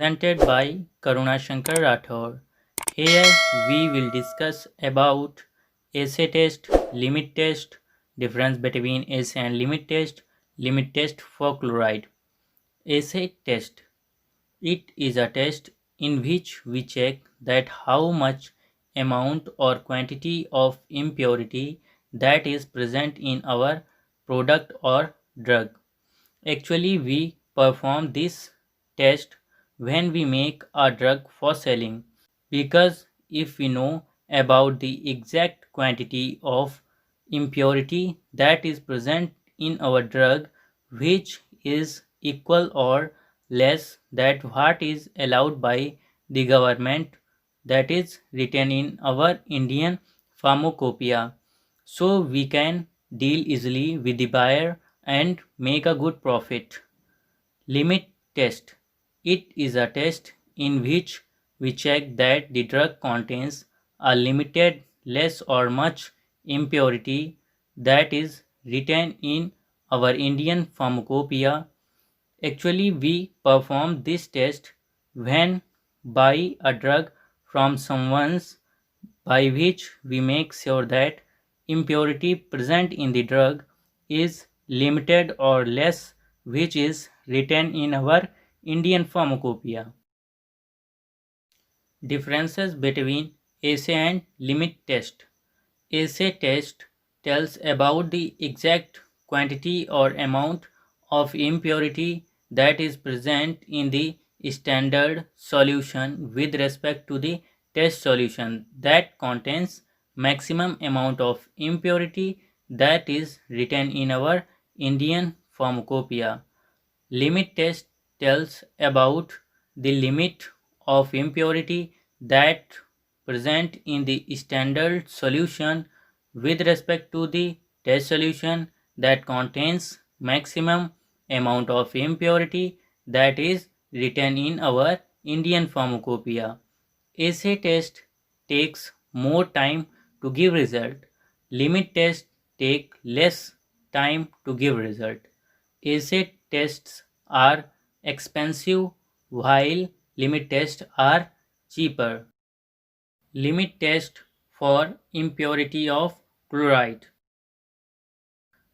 presented by Karuna Shankar Rathore. Here we will discuss about assay test, limit test, difference between assay and limit test for chloride. Assay test. It is a test in which we check that how much amount or quantity of impurity that is present in our product or drug. Actually, we perform this test when we make a drug for selling, because if we know about the exact quantity of impurity that is present in our drug, which is equal or less that what is allowed by the government, that is written in our Indian pharmacopoeia, so we can deal easily with the buyer and make a good profit. Limit test. It is a test in which we check that the drug contains a limited less or much impurity that is written in our Indian pharmacopoeia. Actually, we perform this test when buy a drug from someone's, by which we make sure that impurity present in the drug is limited or less, which is written in our Indian pharmacopoeia. Differences between assay and limit test. Assay test tells about the exact quantity or amount of impurity that is present in the standard solution with respect to the test solution that contains maximum amount of impurity that is written in our Indian pharmacopoeia. Limit test tells about the limit of impurity that present in the standard solution with respect to the test solution that contains maximum amount of impurity that is written in our Indian pharmacopoeia. Assay test takes more time to give result. Limit test take less time to give result. Assay tests are expensive while limit tests are cheaper. Limit test for impurity of chloride.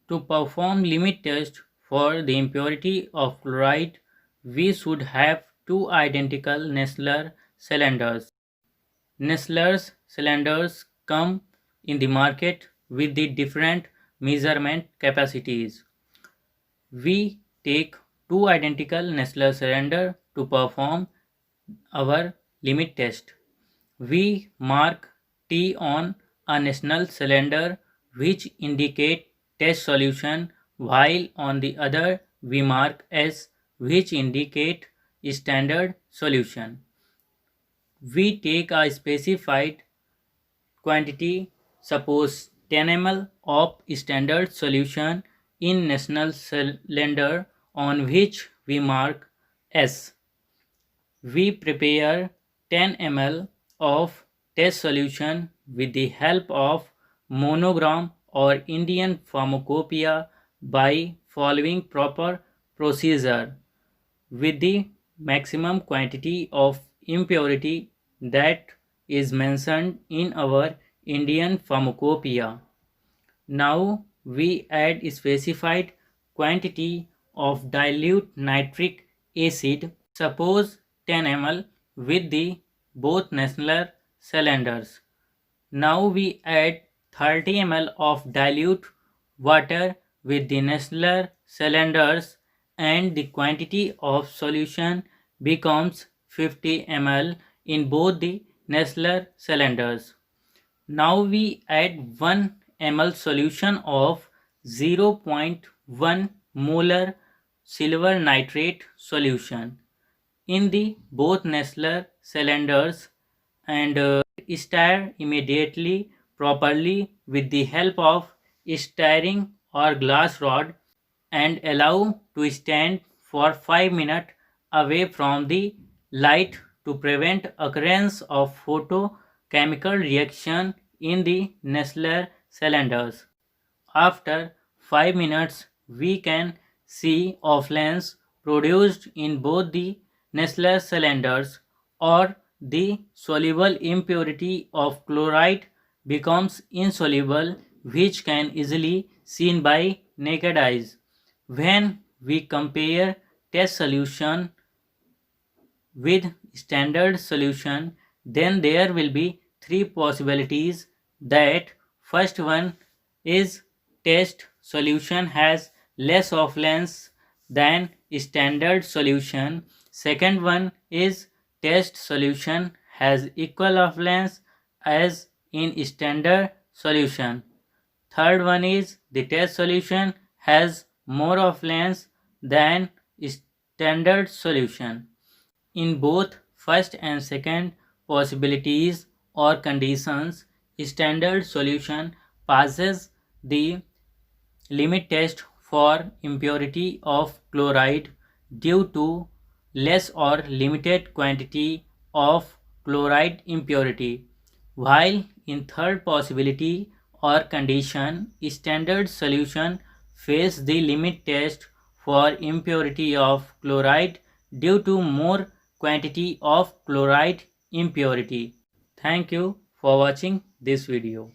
To perform limit test for the impurity of chloride, we should have two identical Nessler cylinders. Nessler's cylinders come in the market with the different measurement capacities. We take two identical Nessler cylinders to perform our limit test. We mark T on a Nessler cylinder which indicate test solution, while on the other we mark S which indicate standard solution. We take a specified quantity, suppose 10 ml of standard solution in national cylinder on which we mark S. We prepare 10 ml of test solution with the help of monogram or Indian pharmacopoeia by following proper procedure with the maximum quantity of impurity that is mentioned in our Indian pharmacopoeia. Now we add specified quantity of dilute nitric acid, suppose 10 ml, with the both Nessler cylinders. Now we add 30 ml of dilute water with the Nessler cylinders, and the quantity of solution becomes 50 ml in both the Nessler cylinders. Now we add 1 ml solution of 0.1 molar silver nitrate solution in the both Nessler cylinders, and stir immediately properly with the help of stirring or glass rod, and allow to stand for 5 minutes away from the light to prevent occurrence of photochemical reaction in the Nessler cylinders. After 5 minutes, we can see effluents produced in both the Nessler cylinders, or the soluble impurity of chloride becomes insoluble, which can easily seen by naked eyes. When we compare test solution with standard solution, then there will be three possibilities. That first one is test solution has less offense than standard solution. Second one is test solution has equal offense as in standard solution. Third one is the test solution has more offense than standard solution. In both first and second possibilities or conditions, standard solution passes the limit test for impurity of chloride due to less or limited quantity of chloride impurity, while in third possibility or condition, standard solution fails the limit test for impurity of chloride due to more quantity of chloride impurity. Thank you for watching this video.